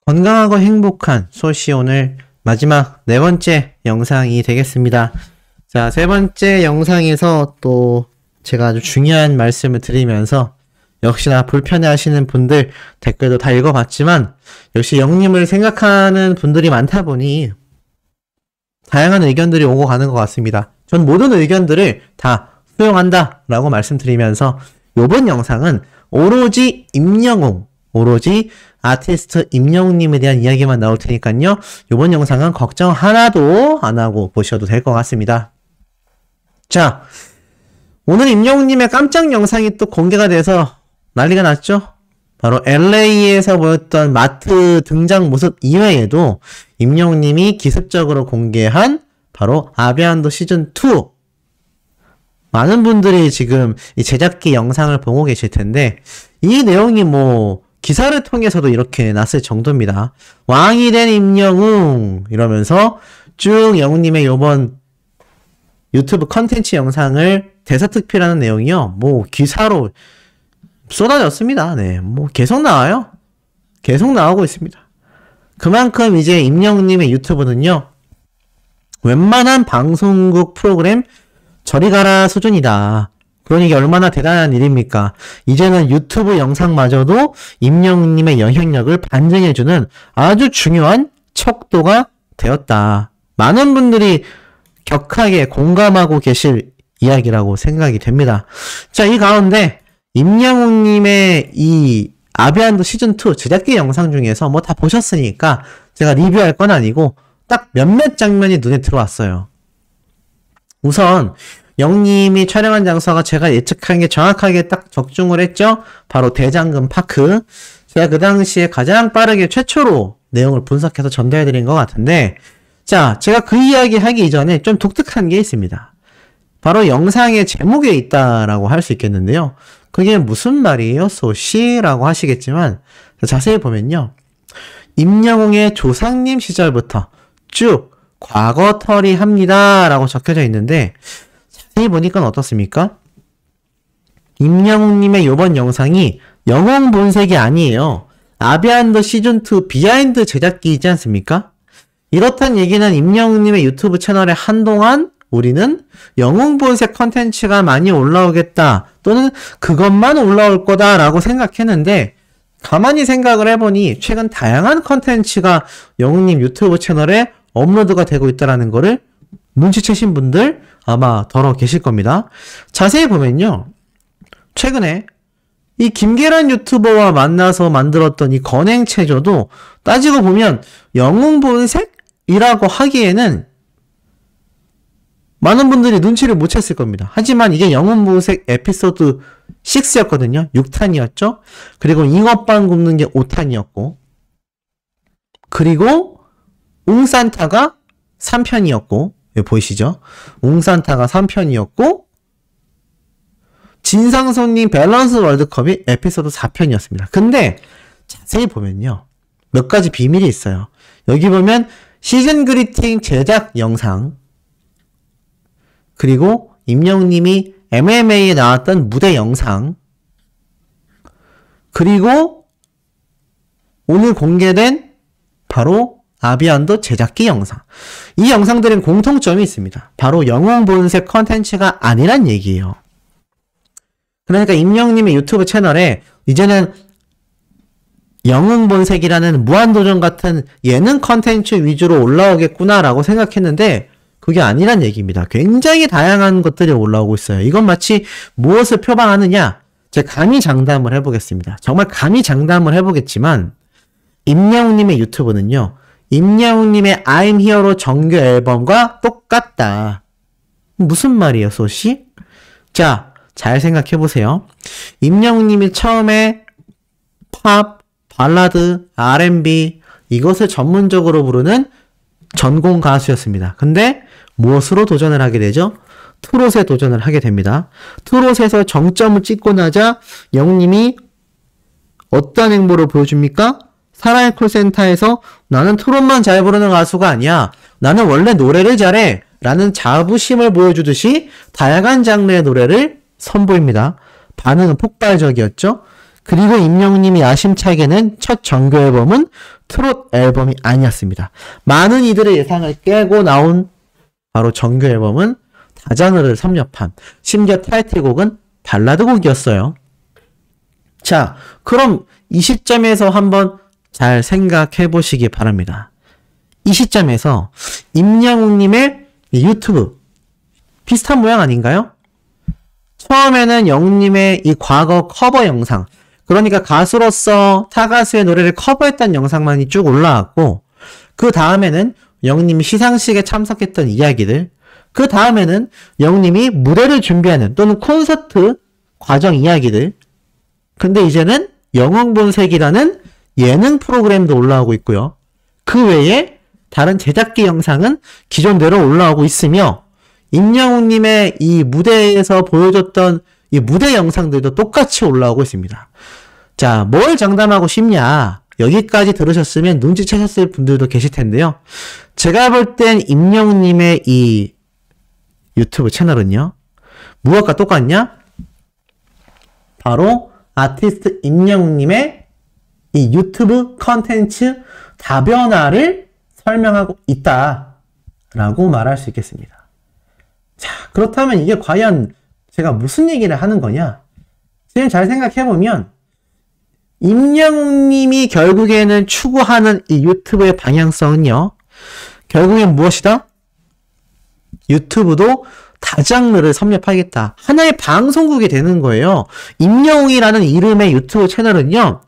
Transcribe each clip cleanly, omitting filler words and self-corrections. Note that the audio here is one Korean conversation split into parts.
건강하고 행복한 소시 오늘 마지막 네 번째 영상이 되겠습니다. 자, 세 번째 영상에서 또 제가 아주 중요한 말씀을 드리면서 역시나 불편해하시는 분들 댓글도 다 읽어봤지만 역시 영님을 생각하는 분들이 많다 보니 다양한 의견들이 오고 가는 것 같습니다. 전 모든 의견들을 다 수용한다 라고 말씀드리면서 이번 영상은 오로지 임영웅, 오로지 아티스트 임영웅님에 대한 이야기만 나올 테니까요. 이번 영상은 걱정 하나도 안 하고 보셔도 될 것 같습니다. 자, 오늘 임영웅님의 깜짝 영상이 또 공개가 돼서 난리가 났죠? 바로 LA에서 보였던 마트 등장 모습 이외에도 임영웅님이 기습적으로 공개한 바로 아비안도 시즌2. 많은 분들이 지금 이 제작기 영상을 보고 계실 텐데 이 내용이 뭐 기사를 통해서도 이렇게 났을 정도입니다. 왕이 된 임영웅 이러면서 쭉 영웅님의 요번 유튜브 컨텐츠 영상을 대사특필하는 내용이요. 뭐 기사로 쏟아졌습니다. 네, 뭐 계속 나와요. 계속 나오고 있습니다. 그만큼 이제 임영웅님의 유튜브는요. 웬만한 방송국 프로그램 저리 가라 수준이다. 그러니 이게 얼마나 대단한 일입니까? 이제는 유튜브 영상마저도 임영웅님의 영향력을 반증해주는 아주 중요한 척도가 되었다. 많은 분들이 격하게 공감하고 계실 이야기라고 생각이 됩니다. 자, 이 가운데 임영웅님의 이 아비안도 시즌2 제작기 영상 중에서 뭐 다 보셨으니까 제가 리뷰할 건 아니고 딱 몇몇 장면이 눈에 들어왔어요. 우선 영님이 촬영한 장소가 제가 예측한 게 정확하게 딱 적중을 했죠. 바로 대장금 파크. 제가 그 당시에 가장 빠르게 최초로 내용을 분석해서 전달해드린 것 같은데 자, 제가 그 이야기 하기 이전에 좀 독특한 게 있습니다. 바로 영상의 제목에 있다라고 할 수 있겠는데요. 그게 무슨 말이에요? 소시라고 하시겠지만 자세히 보면요. 임영웅의 조상님 시절부터 쭉 과거털이 합니다 라고 적혀져 있는데 자세히 보니까 어떻습니까? 임영웅님의 요번 영상이 영웅 본색이 아니에요. 아비안도 시즌2 비하인드 제작기이지 않습니까? 이렇단 얘기는 임영웅님의 유튜브 채널에 한동안 우리는 영웅 본색 컨텐츠가 많이 올라오겠다 또는 그것만 올라올 거다 라고 생각했는데 가만히 생각을 해보니 최근 다양한 컨텐츠가 영웅님 유튜브 채널에 업로드가 되고 있다는 거를 눈치채신 분들 아마 더러 계실 겁니다. 자세히 보면요. 최근에 이 김계란 유튜버와 만나서 만들었던 이 건행체조도 따지고 보면 영웅 본색이라고 하기에는 많은 분들이 눈치를 못 챘을 겁니다. 하지만 이게 영웅 본색 에피소드 6였거든요. 6탄이었죠. 그리고 잉어빵 굽는 게 5탄이었고 그리고 웅산타가 3편이었고 여기 보이시죠? 웅산타가 3편이었고 진상손님 밸런스 월드컵이 에피소드 4편이었습니다. 근데 자세히 보면요. 몇 가지 비밀이 있어요. 여기 보면 시즌 그리팅 제작 영상 그리고 임영웅님이 MMA에 나왔던 무대 영상 그리고 오늘 공개된 바로 아비안도 제작기 영상 이 영상들은 공통점이 있습니다. 바로 영웅 본색 컨텐츠가 아니란 얘기예요. 그러니까 임영웅님의 유튜브 채널에 이제는 영웅 본색이라는 무한도전 같은 예능 컨텐츠 위주로 올라오겠구나 라고 생각했는데 그게 아니란 얘기입니다. 굉장히 다양한 것들이 올라오고 있어요. 이건 마치 무엇을 표방하느냐? 제가 감히 장담을 해보겠습니다. 정말 감히 장담을 해보겠지만 임영웅님의 유튜브는요. 임영웅님의 I'm Hero로 정규 앨범과 똑같다. 무슨 말이에요, 소시? 자, 잘 생각해보세요. 임영웅님이 처음에 팝, 발라드, R&B 이것을 전문적으로 부르는 전공 가수였습니다. 근데 무엇으로 도전을 하게 되죠? 트롯에 도전을 하게 됩니다. 트롯에서 정점을 찍고 나자 영웅님이 어떤 행보를 보여줍니까? 사랑의 콜센터에서 나는 트롯만 잘 부르는 가수가 아니야. 나는 원래 노래를 잘해. 라는 자부심을 보여주듯이 다양한 장르의 노래를 선보입니다. 반응은 폭발적이었죠. 그리고 임영웅님이 야심차게는 첫 정규 앨범은 트롯 앨범이 아니었습니다. 많은 이들의 예상을 깨고 나온 바로 정규 앨범은 다장르를 섭렵한, 심지어 타이틀곡은 발라드 곡이었어요. 자, 그럼 이 시점에서 한번 잘 생각해 보시기 바랍니다. 이 시점에서 임영웅님의 유튜브 비슷한 모양 아닌가요? 처음에는 영웅님의 이 과거 커버 영상, 그러니까 가수로서 타 가수의 노래를 커버했던 영상만이 쭉 올라왔고, 그 다음에는 영웅님이 시상식에 참석했던 이야기들, 그 다음에는 영웅님이 무대를 준비하는 또는 콘서트 과정 이야기들, 근데 이제는 영웅본색이라는 예능 프로그램도 올라오고 있고요. 그 외에 다른 제작기 영상은 기존대로 올라오고 있으며, 임영웅님의 이 무대에서 보여줬던 이 무대 영상들도 똑같이 올라오고 있습니다. 자, 뭘 장담하고 싶냐? 여기까지 들으셨으면 눈치채셨을 분들도 계실 텐데요. 제가 볼 땐 임영웅님의 이 유튜브 채널은요, 무엇과 똑같냐? 바로 아티스트 임영웅님의 이 유튜브 컨텐츠 다변화를 설명하고 있다라고 말할 수 있겠습니다. 자, 그렇다면 이게 과연 제가 무슨 얘기를 하는 거냐? 지금 잘 생각해보면 임영웅님이 결국에는 추구하는 이 유튜브의 방향성은요, 결국엔 무엇이다? 유튜브도 다장르를 섭렵하겠다. 하나의 방송국이 되는 거예요. 임영웅이라는 이름의 유튜브 채널은요,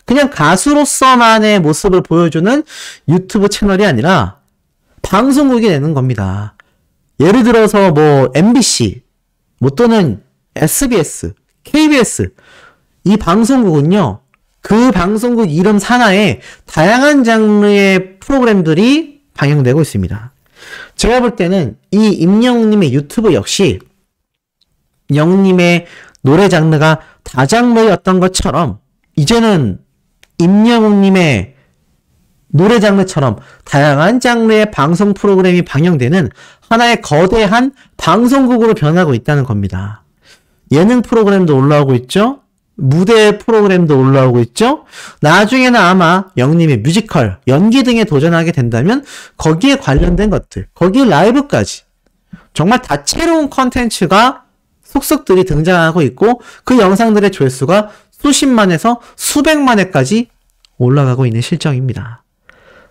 그냥 가수로서만의 모습을 보여주는 유튜브 채널이 아니라 방송국이 되는 겁니다. 예를 들어서 뭐 MBC, 뭐 또는 SBS, KBS, 이 방송국은요, 그 방송국 이름 산하에 다양한 장르의 프로그램들이 방영되고 있습니다. 제가 볼 때는 이 임영웅님의 유튜브 역시 영웅님의 노래 장르가 다장르였던 것처럼 이제는 임영웅님의 노래 장르처럼 다양한 장르의 방송 프로그램이 방영되는 하나의 거대한 방송국으로 변하고 있다는 겁니다. 예능 프로그램도 올라오고 있죠. 무대 프로그램도 올라오고 있죠. 나중에는 아마 영웅님의 뮤지컬, 연기 등에 도전하게 된다면 거기에 관련된 것들, 거기에 라이브까지 정말 다채로운 컨텐츠가 속속들이 등장하고 있고, 그 영상들의 조회수가 수십만에서 수백만회까지 올라가고 있는 실정입니다.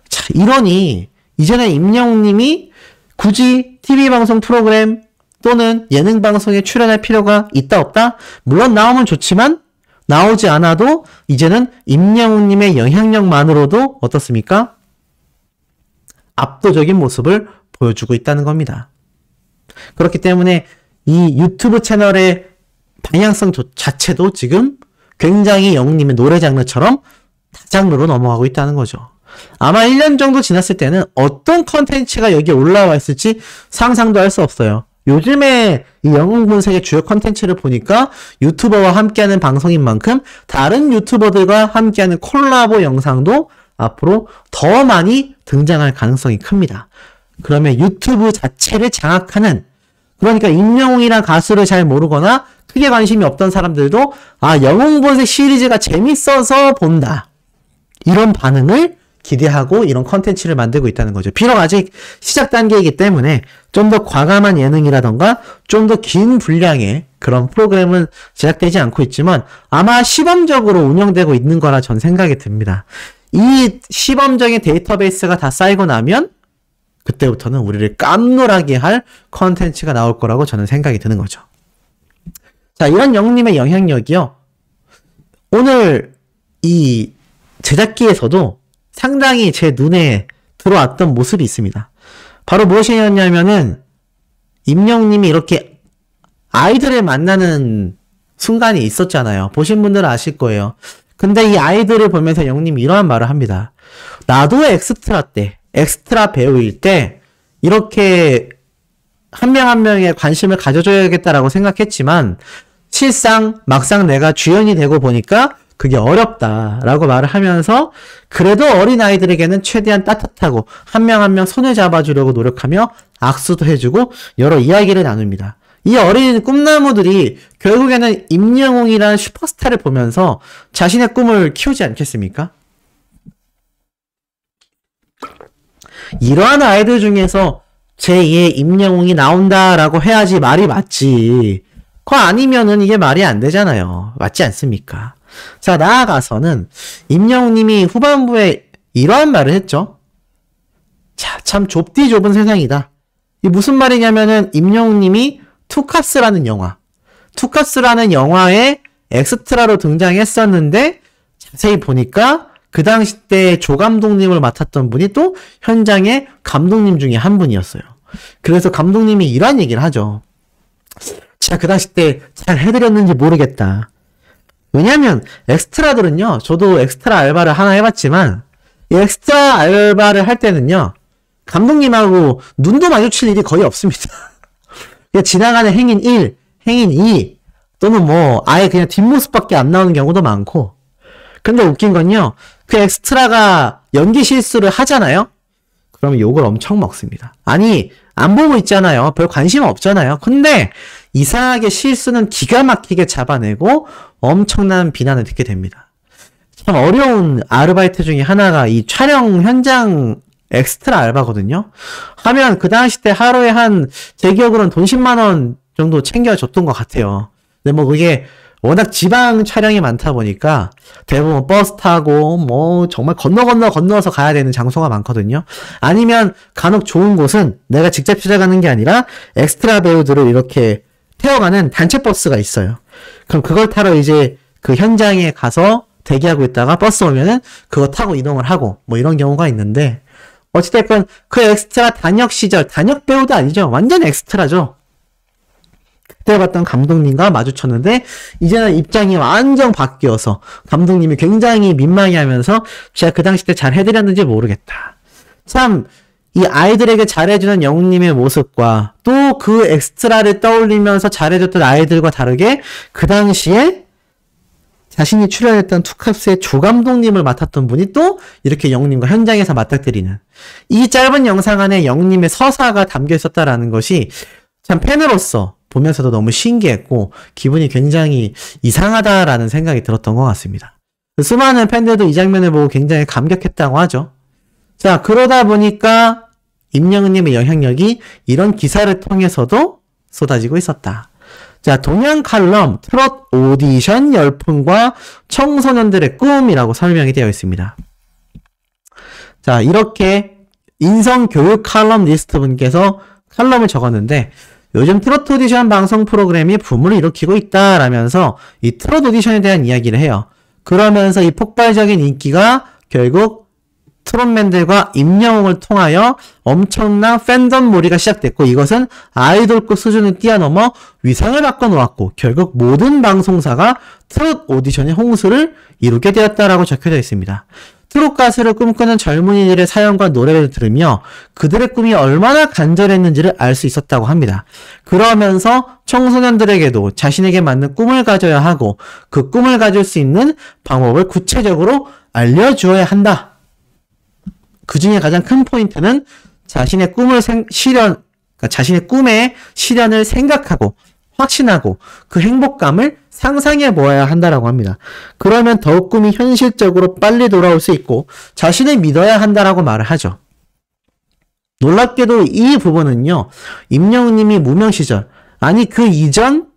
자, 이러니 이제는 임영웅님이 굳이 TV방송 프로그램 또는 예능 방송에 출연할 필요가 있다 없다? 물론 나오면 좋지만 나오지 않아도 이제는 임영웅님의 영향력만으로도 어떻습니까? 압도적인 모습을 보여주고 있다는 겁니다. 그렇기 때문에 이 유튜브 채널의 방향성 자체도 지금 굉장히 영웅님의 노래 장르처럼 다장르로 넘어가고 있다는 거죠. 아마 1년 정도 지났을 때는 어떤 컨텐츠가 여기에 올라와 있을지 상상도 할 수 없어요. 요즘에 이 영웅본색의 주요 컨텐츠를 보니까 유튜버와 함께하는 방송인 만큼 다른 유튜버들과 함께하는 콜라보 영상도 앞으로 더 많이 등장할 가능성이 큽니다. 그러면 유튜브 자체를 장악하는, 그러니까 임영웅이란 가수를 잘 모르거나 크게 관심이 없던 사람들도 영웅본색 시리즈가 재밌어서 본다, 이런 반응을 기대하고 이런 컨텐츠를 만들고 있다는 거죠. 비록 아직 시작 단계이기 때문에 좀 더 과감한 예능이라던가 좀 더 긴 분량의 그런 프로그램은 제작되지 않고 있지만 아마 시범적으로 운영되고 있는 거라 전 생각이 듭니다. 이 시범적인 데이터베이스가 다 쌓이고 나면 그때부터는 우리를 깜놀하게 할 컨텐츠가 나올 거라고 저는 생각이 드는 거죠. 자, 이런 영웅님의 영향력이요, 오늘 이 제작기에서도 상당히 제 눈에 들어왔던 모습이 있습니다. 바로 무엇이었냐면은 임영웅님이 이렇게 아이들을 만나는 순간이 있었잖아요. 보신 분들은 아실 거예요. 근데 이 아이들을 보면서 영웅님이 이러한 말을 합니다. 나도 엑스트라 배우일 때 이렇게 한 명 한 명에 관심을 가져줘야겠다라고 생각했지만 실상 막상 내가 주연이 되고 보니까 그게 어렵다라고 말을 하면서 그래도 어린아이들에게는 최대한 따뜻하고 한 명 한 명 손을 잡아주려고 노력하며 악수도 해주고 여러 이야기를 나눕니다. 이 어린 꿈나무들이 결국에는 임영웅이라는 슈퍼스타를 보면서 자신의 꿈을 키우지 않겠습니까? 이러한 아이들 중에서 제2의 임영웅이 나온다라고 해야지 말이 맞지. 그거 아니면은 이게 말이 안 되잖아요. 맞지 않습니까? 자, 나아가서는 임영웅님이 후반부에 이러한 말을 했죠. 자, 참 좁디 좁은 세상이다. 이 무슨 말이냐면은 임영웅님이 투캅스라는 영화에 엑스트라로 등장했었는데 자세히 보니까 그 당시 때 조 감독님을 맡았던 분이 또 현장의 감독님 중에 한 분이었어요. 그래서 감독님이 이러한 얘기를 하죠. 제가 그 당시 때 잘 해드렸는지 모르겠다. 왜냐면 엑스트라들은요, 저도 엑스트라 알바를 하나 해봤지만 이 엑스트라 알바를 할 때는요, 감독님하고 눈도 마주칠 일이 거의 없습니다. 그냥 지나가는 행인 1, 행인 2 또는 뭐 아예 그냥 뒷모습밖에 안 나오는 경우도 많고. 근데 웃긴 건요, 그 엑스트라가 연기 실수를 하잖아요? 그러면 욕을 엄청 먹습니다. 아니, 안 보고 있잖아요. 별 관심 없잖아요. 근데 이상하게 실수는 기가 막히게 잡아내고 엄청난 비난을 듣게 됩니다. 참 어려운 아르바이트 중에 하나가 이 촬영 현장 엑스트라 알바거든요. 하면 그 당시 때 하루에 제 기억으로는 돈 10만 원 정도 챙겨줬던 것 같아요. 근데 뭐 그게 워낙 지방 촬영이 많다 보니까 대부분 버스 타고 뭐 정말 건너서 가야 되는 장소가 많거든요. 아니면 간혹 좋은 곳은 내가 직접 찾아가는 게 아니라 엑스트라 배우들을 이렇게 태워가는 단체 버스가 있어요. 그럼 그걸 타러 이제 그 현장에 가서 대기하고 있다가 버스 오면은 그거 타고 이동을 하고 뭐 이런 경우가 있는데, 어찌됐건 그 엑스트라 단역 시절, 단역 배우도 아니죠. 완전 엑스트라죠. 그때 봤던 감독님과 마주쳤는데 이제는 입장이 완전 바뀌어서 감독님이 굉장히 민망해하면서 제가 그 당시 때 잘 해드렸는지 모르겠다. 참 이 아이들에게 잘해주는 영웅님의 모습과 또 그 엑스트라를 떠올리면서 잘해줬던 아이들과 다르게 그 당시에 자신이 출연했던 투캅스의 조 감독님을 맡았던 분이 또 이렇게 영웅님과 현장에서 맞닥뜨리는, 이 짧은 영상 안에 영웅님의 서사가 담겨 있었다라는 것이 참 팬으로서 보면서도 너무 신기했고 기분이 굉장히 이상하다라는 생각이 들었던 것 같습니다. 수많은 팬들도 이 장면을 보고 굉장히 감격했다고 하죠. 자, 그러다 보니까 임영웅님의 영향력이 이런 기사를 통해서도 쏟아지고 있었다. 자, 동양 칼럼 트롯 오디션 열풍과 청소년들의 꿈이라고 설명이 되어 있습니다. 자, 이렇게 인성교육 칼럼 리스트 분께서 칼럼을 적었는데, 요즘 트로트 오디션 방송 프로그램이 붐을 일으키고 있다라면서 이 트로트 오디션에 대한 이야기를 해요. 그러면서 이 폭발적인 인기가 결국 트롯맨들과 임영웅을 통하여 엄청난 팬덤 몰이가 시작됐고, 이것은 아이돌급 수준을 뛰어넘어 위상을 바꿔놓았고 결국 모든 방송사가 트롯 오디션의 홍수를 이루게 되었다라고 적혀져 있습니다. 트롯 가수를 꿈꾸는 젊은이들의 사연과 노래를 들으며 그들의 꿈이 얼마나 간절했는지를 알 수 있었다고 합니다. 그러면서 청소년들에게도 자신에게 맞는 꿈을 가져야 하고 그 꿈을 가질 수 있는 방법을 구체적으로 알려주어야 한다. 그 중에 가장 큰 포인트는 자신의 자신의 꿈의 실현을 생각하고 확신하고 그 행복감을 상상해 보아야 한다라고 합니다. 그러면 더욱 꿈이 현실적으로 빨리 돌아올 수 있고 자신을 믿어야 한다라고 말을 하죠. 놀랍게도 이 부분은요, 임영웅님이 무명 시절, 아니 그 이전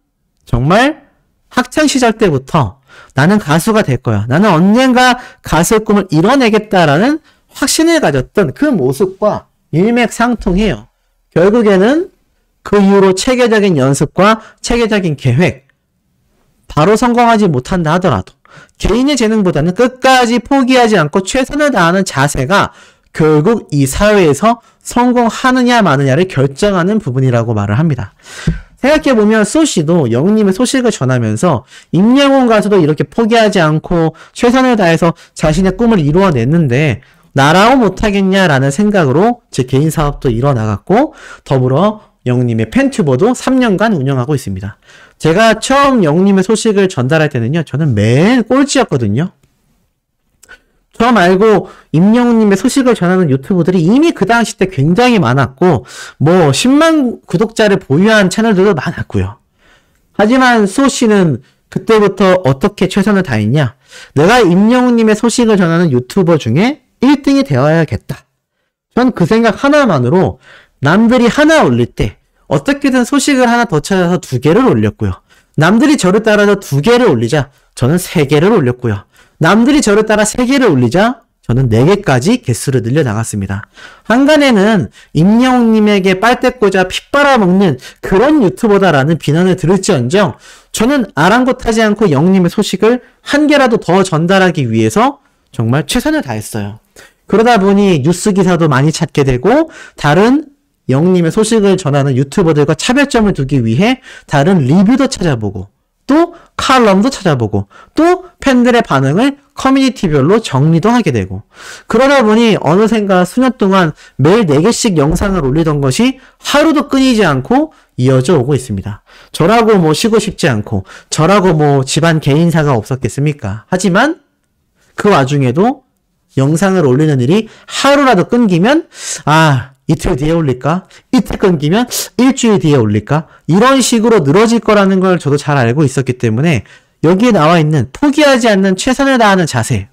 정말 학창 시절 때부터 나는 가수가 될 거야, 나는 언젠가 가수의 꿈을 이뤄내겠다라는 확신을 가졌던 그 모습과 일맥상통해요. 결국에는 그 이후로 체계적인 연습과 체계적인 계획, 바로 성공하지 못한다 하더라도 개인의 재능보다는 끝까지 포기하지 않고 최선을 다하는 자세가 결국 이 사회에서 성공하느냐 마느냐를 결정하는 부분이라고 말을 합니다. 생각해보면 소씨도 영웅님의 소식을 전하면서 임영웅 가수도 이렇게 포기하지 않고 최선을 다해서 자신의 꿈을 이루어냈는데 나라고 못하겠냐라는 생각으로 제 개인 사업도 이뤄나갔고 더불어 영웅님의 팬튜버도 3년간 운영하고 있습니다. 제가 처음 영웅님의 소식을 전달할 때는요, 저는 맨 꼴찌였거든요. 저 말고 임영웅님의 소식을 전하는 유튜브들이 이미 그 당시 때 굉장히 많았고 뭐 10만 구독자를 보유한 채널들도 많았고요. 하지만 수호씨는 그때부터 어떻게 최선을 다했냐? 내가 임영웅님의 소식을 전하는 유튜버 중에 1등이 되어야겠다. 전 그 생각 하나만으로 남들이 하나 올릴 때 어떻게든 소식을 하나 더 찾아서 2개를 올렸고요. 남들이 저를 따라서 2개를 올리자 저는 3개를 올렸고요. 남들이 저를 따라 3개를 올리자 저는 4개까지 개수를 늘려나갔습니다. 한간에는 임영웅님에게 빨대 꽂아 피 빨아먹는 그런 유튜버다라는 비난을 들을지언정 저는 아랑곳하지 않고 영웅님의 소식을 1개라도 더 전달하기 위해서 정말 최선을 다했어요. 그러다 보니 뉴스 기사도 많이 찾게 되고 다른 영웅님의 소식을 전하는 유튜버들과 차별점을 두기 위해 다른 리뷰도 찾아보고 또 칼럼도 찾아보고 또 팬들의 반응을 커뮤니티별로 정리도 하게 되고 그러다 보니 어느샌가 수년 동안 매일 4개씩 영상을 올리던 것이 하루도 끊이지 않고 이어져 오고 있습니다. 저라고 뭐 쉬고 싶지 않고 저라고 뭐 집안 개인사가 없었겠습니까? 하지만 그 와중에도 영상을 올리는 일이 하루라도 끊기면 이틀 뒤에 올릴까? 이틀 끊기면 일주일 뒤에 올릴까? 이런 식으로 늘어질 거라는 걸 저도 잘 알고 있었기 때문에 여기에 나와 있는 포기하지 않는 최선을 다하는 자세,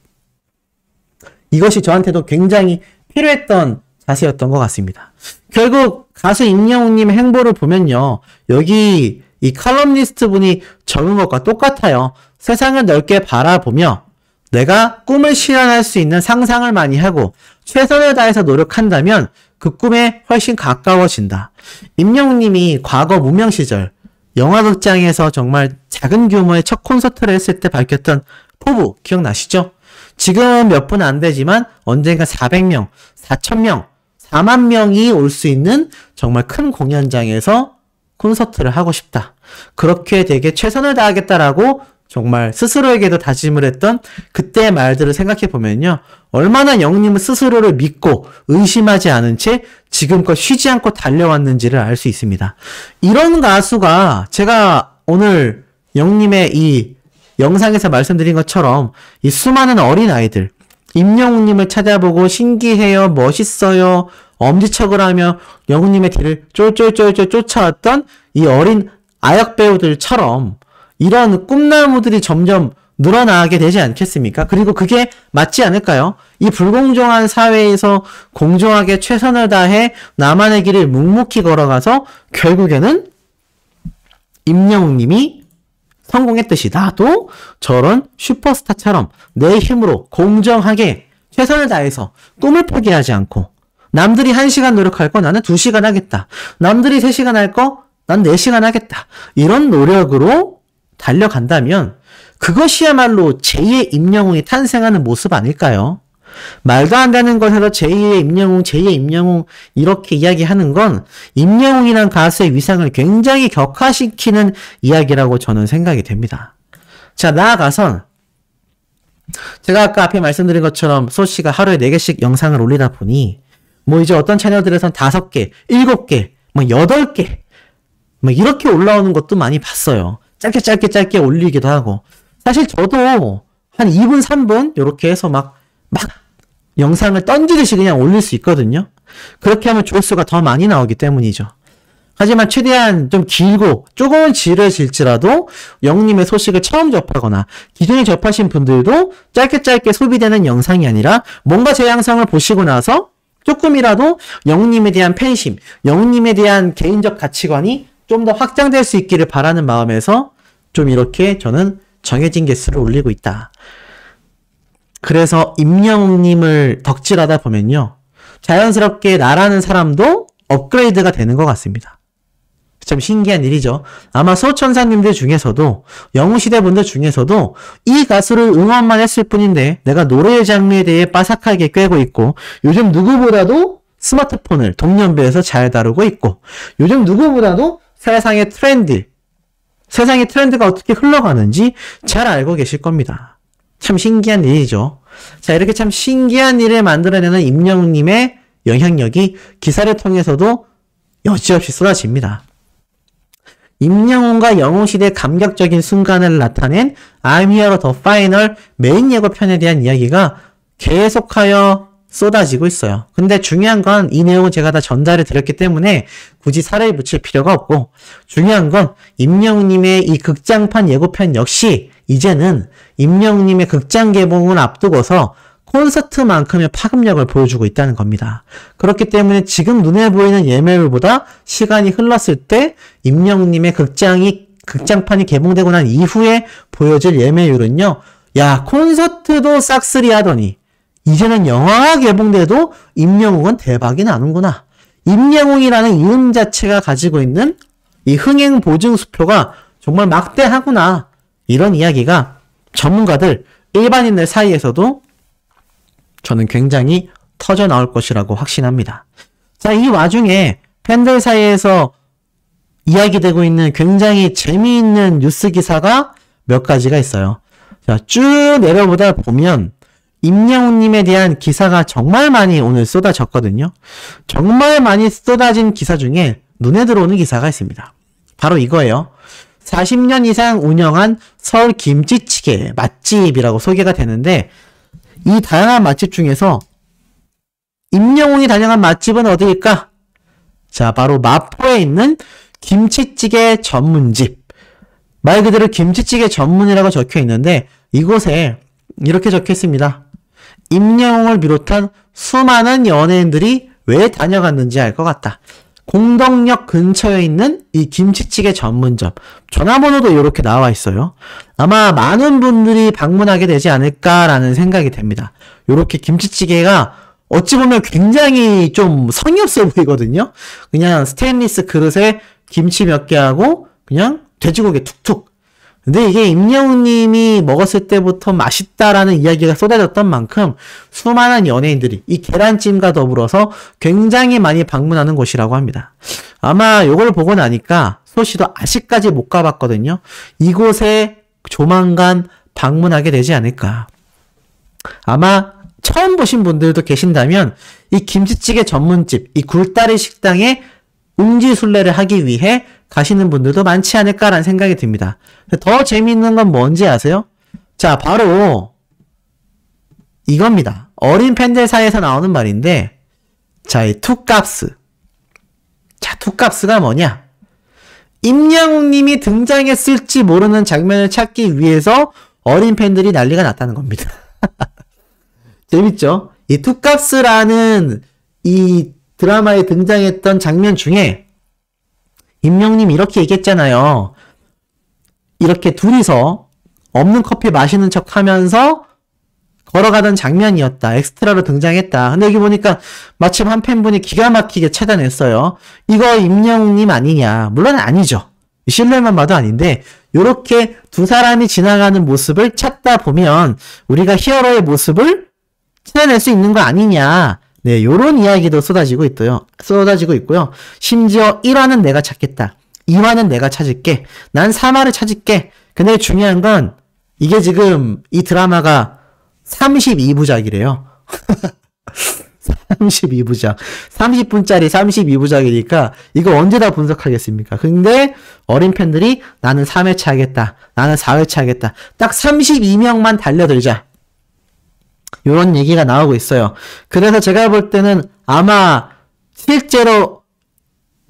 이것이 저한테도 굉장히 필요했던 자세였던 것 같습니다. 결국 가수 임영웅님의 행보를 보면요, 여기 이 칼럼니스트 분이 적은 것과 똑같아요. 세상을 넓게 바라보며 내가 꿈을 실현할 수 있는 상상을 많이 하고 최선을 다해서 노력한다면 그 꿈에 훨씬 가까워진다. 임영웅님이 과거 무명 시절 영화극장에서 정말 작은 규모의 첫 콘서트를 했을 때 밝혔던 포부 기억나시죠? 지금은 몇 분 안 되지만 언젠가 400명, 4,000명, 4만 명이 올 수 있는 정말 큰 공연장에서 콘서트를 하고 싶다. 그렇게 되게 최선을 다하겠다라고 정말 스스로에게도 다짐을 했던 그때의 말들을 생각해보면요, 얼마나 영웅님은 스스로를 믿고 의심하지 않은 채 지금껏 쉬지 않고 달려왔는지를 알 수 있습니다. 이런 가수가 제가 오늘 영웅님의 이 영상에서 말씀드린 것처럼 이 수많은 어린아이들, 임영웅님을 찾아보고 신기해요, 멋있어요, 엄지척을 하며 영웅님의 뒤를 쫄쫄쫄쫄 쫓아왔던 이 어린 아역 배우들처럼 이런 꿈나무들이 점점 늘어나게 되지 않겠습니까? 그리고 그게 맞지 않을까요? 이 불공정한 사회에서 공정하게 최선을 다해 나만의 길을 묵묵히 걸어가서 결국에는 임영웅님이 성공했듯이 나도 저런 슈퍼스타처럼 내 힘으로 공정하게 최선을 다해서 꿈을 포기하지 않고 남들이 1시간 노력할 거 나는 2시간 하겠다. 남들이 3시간 할 거 난 4시간 하겠다. 이런 노력으로 달려간다면 그것이야말로 제2의 임영웅이 탄생하는 모습 아닐까요? 말도 안 되는 것에서 제2의 임영웅, 제2의 임영웅 이렇게 이야기하는 건 임영웅이란 가수의 위상을 굉장히 격화시키는 이야기라고 저는 생각이 됩니다. 자, 나아가선 제가 아까 앞에 말씀드린 것처럼 소씨가 하루에 4개씩 영상을 올리다 보니 뭐 이제 어떤 채널들에선 5개, 7개, 뭐 8개 뭐 이렇게 올라오는 것도 많이 봤어요. 짧게 올리기도 하고. 사실 저도 한 2분, 3분 이렇게 해서 막 영상을 던지듯이 그냥 올릴 수 있거든요. 그렇게 하면 조회수가 더 많이 나오기 때문이죠. 하지만 최대한 좀 길고 조금은 지루해질지라도 영웅님의 소식을 처음 접하거나 기존에 접하신 분들도 짧게 소비되는 영상이 아니라 뭔가 제 영상을 보시고 나서 조금이라도 영웅님에 대한 팬심, 영웅님에 대한 개인적 가치관이 좀 더 확장될 수 있기를 바라는 마음에서 좀 이렇게 저는 정해진 개수를 올리고 있다. 그래서 임영웅님을 덕질하다 보면요, 자연스럽게 나라는 사람도 업그레이드가 되는 것 같습니다. 참 신기한 일이죠. 아마 소천사님들 중에서도 영웅시대 분들 중에서도 이 가수를 응원만 했을 뿐인데 내가 노래의 장르에 대해 빠삭하게 꿰고 있고 요즘 누구보다도 스마트폰을 동년배에서 잘 다루고 있고 요즘 누구보다도 세상의 트렌드가 어떻게 흘러가는지 잘 알고 계실 겁니다. 참 신기한 일이죠. 자, 이렇게 참 신기한 일을 만들어내는 임영웅님의 영향력이 기사를 통해서도 여지없이 쏟아집니다. 임영웅과 영웅시대의 감격적인 순간을 나타낸 I'm Here The Final 메인 예고편에 대한 이야기가 계속하여 쏟아지고 있어요. 근데 중요한 건 이 내용은 제가 다 전달해 드렸기 때문에 굳이 살을 붙일 필요가 없고, 중요한 건 임영웅님의 이 극장판 예고편 역시 이제는 임영웅님의 극장 개봉을 앞두고서 콘서트만큼의 파급력을 보여주고 있다는 겁니다. 그렇기 때문에 지금 눈에 보이는 예매율보다 시간이 흘렀을 때 임영웅님의 극장판이 개봉되고 난 이후에 보여질 예매율은요, 야, 콘서트도 싹쓸이 하더니 이제는 영화가 개봉돼도 임영웅은 대박이 나는구나. 임영웅이라는 이름 자체가 가지고 있는 이 흥행 보증 수표가 정말 막대하구나. 이런 이야기가 전문가들, 일반인들 사이에서도 저는 굉장히 터져 나올 것이라고 확신합니다. 자, 이 와중에 팬들 사이에서 이야기되고 있는 굉장히 재미있는 뉴스 기사가 몇 가지가 있어요. 자, 쭉 내려보다 보면 임영웅님에 대한 기사가 정말 많이 오늘 쏟아졌거든요. 정말 많이 쏟아진 기사 중에 눈에 들어오는 기사가 있습니다. 바로 이거예요. 40년 이상 운영한 서울 김치찌개 맛집이라고 소개가 되는데, 이 다양한 맛집 중에서 임영웅이 다녀간 맛집은 어디일까? 자, 바로 마포에 있는 김치찌개 전문집. 말 그대로 김치찌개 전문이라고 적혀 있는데, 이곳에 이렇게 적혀 있습니다. 임영웅을 비롯한 수많은 연예인들이 왜 다녀갔는지 알 것 같다. 공덕역 근처에 있는 이 김치찌개 전문점. 전화번호도 이렇게 나와 있어요. 아마 많은 분들이 방문하게 되지 않을까라는 생각이 됩니다. 이렇게 김치찌개가 어찌 보면 굉장히 좀 성의 없어 보이거든요. 그냥 스테인리스 그릇에 김치 몇 개 하고 그냥 돼지고기 툭툭. 근데 이게 임영웅님이 먹었을 때부터 맛있다라는 이야기가 쏟아졌던 만큼 수많은 연예인들이 이 계란찜과 더불어서 굉장히 많이 방문하는 곳이라고 합니다. 아마 이걸 보고 나니까 소시도 아직까지 못 가봤거든요. 이곳에 조만간 방문하게 되지 않을까. 아마 처음 보신 분들도 계신다면 이 김치찌개 전문집, 이 굴다리 식당에 웅지순례를 하기 위해 가시는 분들도 많지 않을까라는 생각이 듭니다. 더 재미있는 건 뭔지 아세요? 자, 바로 이겁니다. 어린 팬들 사이에서 나오는 말인데, 자, 이 투값스. 자, 투값스가 뭐냐? 임영웅님이 등장했을지 모르는 장면을 찾기 위해서 어린 팬들이 난리가 났다는 겁니다. 재밌죠? 이 투값스라는 이 드라마에 등장했던 장면 중에 임영웅님이 이렇게 얘기했잖아요. 이렇게 둘이서 없는 커피 마시는 척 하면서 걸어가던 장면이었다. 엑스트라로 등장했다. 근데 여기 보니까 마침 한 팬분이 기가 막히게 찾아냈어요. 이거 임영웅님 아니냐. 물론 아니죠. 실루엣만 봐도 아닌데, 요렇게 두 사람이 지나가는 모습을 찾다 보면 우리가 히어로의 모습을 찾아낼 수 있는 거 아니냐. 네, 요런 이야기도 쏟아지고 있고요. 심지어 1화는 내가 찾겠다. 2화는 내가 찾을게. 난 3화를 찾을게. 근데 중요한 건 이게 지금 이 드라마가 32부작이래요. 32부작. 30분짜리 32부작이니까 이거 언제 다 분석하겠습니까? 근데 어린 팬들이 나는 3회차 하겠다. 나는 4회차 하겠다. 딱 32명만 달려들자. 요런 얘기가 나오고 있어요. 그래서 제가 볼 때는 아마 실제로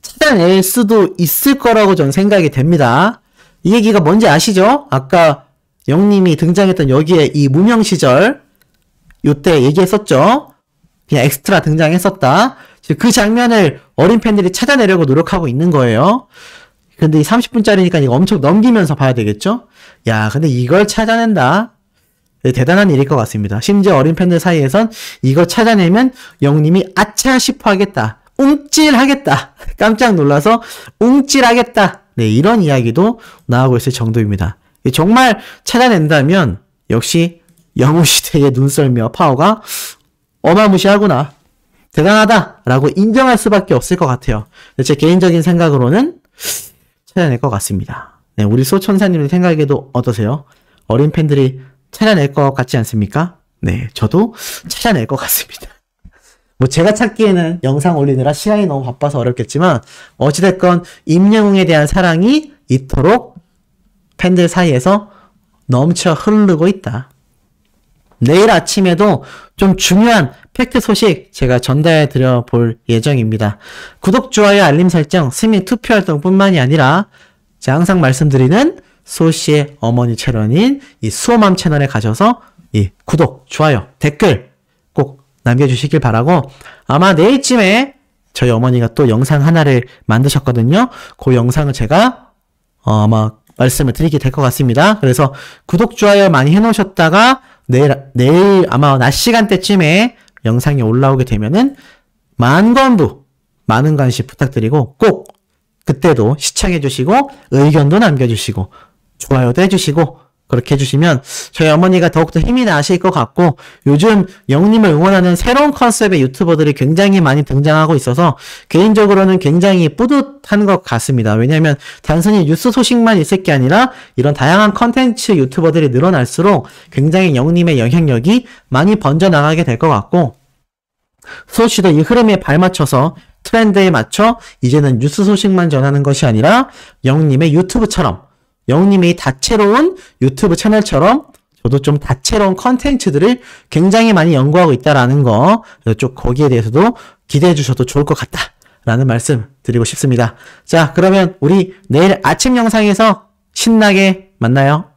찾아낼 수도 있을 거라고 전 생각이 됩니다. 이 얘기가 뭔지 아시죠? 아까 영님이 등장했던 여기에 이 무명 시절 요때 얘기했었죠. 그냥 엑스트라 등장했었다. 그 장면을 어린 팬들이 찾아내려고 노력하고 있는 거예요. 근데 이 30분짜리니까 이거 엄청 넘기면서 봐야 되겠죠? 야, 근데 이걸 찾아낸다. 대단한 일일 것 같습니다. 심지어 어린 팬들 사이에선 이거 찾아내면 영님이 아차 싶어 하겠다. 웅찔하겠다. 깜짝 놀라서 웅찔하겠다. 네, 이런 이야기도 나오고 있을 정도입니다. 정말 찾아낸다면 역시 영웅시대의 눈썰미와 파워가 어마무시하구나. 대단하다라고 인정할 수밖에 없을 것 같아요. 제 개인적인 생각으로는 찾아낼 것 같습니다. 네, 우리 소천사님의 생각에도 어떠세요? 어린 팬들이 찾아낼 것 같지 않습니까? 네, 저도 찾아낼 것 같습니다. 뭐 제가 찾기에는 영상 올리느라 시간이 너무 바빠서 어렵겠지만 어찌됐건 임영웅에 대한 사랑이 이토록 팬들 사이에서 넘쳐 흐르고 있다. 내일 아침에도 좀 중요한 팩트 소식 제가 전달해 드려 볼 예정입니다. 구독, 좋아요, 알림 설정, 스미 투표 활동뿐만이 아니라 제가 항상 말씀드리는 소씨의 어머니 채널인 이 수호맘 채널에 가셔서 이 구독, 좋아요, 댓글 꼭 남겨주시길 바라고, 아마 내일쯤에 저희 어머니가 또 영상 하나를 만드셨거든요. 그 영상을 제가 아마 말씀을 드리게 될 것 같습니다. 그래서 구독, 좋아요 많이 해놓으셨다가 내일 아마 낮 시간대쯤에 영상이 올라오게 되면은 만관부, 많은 관심 부탁드리고 꼭 그때도 시청해주시고 의견도 남겨주시고 좋아요도 해주시고 그렇게 해주시면 저희 어머니가 더욱더 힘이 나실 것 같고, 요즘 영님을 응원하는 새로운 컨셉의 유튜버들이 굉장히 많이 등장하고 있어서 개인적으로는 굉장히 뿌듯한 것 같습니다. 왜냐하면 단순히 뉴스 소식만 있을 게 아니라 이런 다양한 컨텐츠 유튜버들이 늘어날수록 굉장히 영님의 영향력이 많이 번져나가게 될 것 같고, 소씨도 이 흐름에 발맞춰서 트렌드에 맞춰 이제는 뉴스 소식만 전하는 것이 아니라 영님의 유튜브처럼, 영님의 다채로운 유튜브 채널처럼 저도 좀 다채로운 컨텐츠들을 굉장히 많이 연구하고 있다라는 거, 좀 거기에 대해서도 기대해 주셔도 좋을 것 같다라는 말씀 드리고 싶습니다. 자, 그러면 우리 내일 아침 영상에서 신나게 만나요.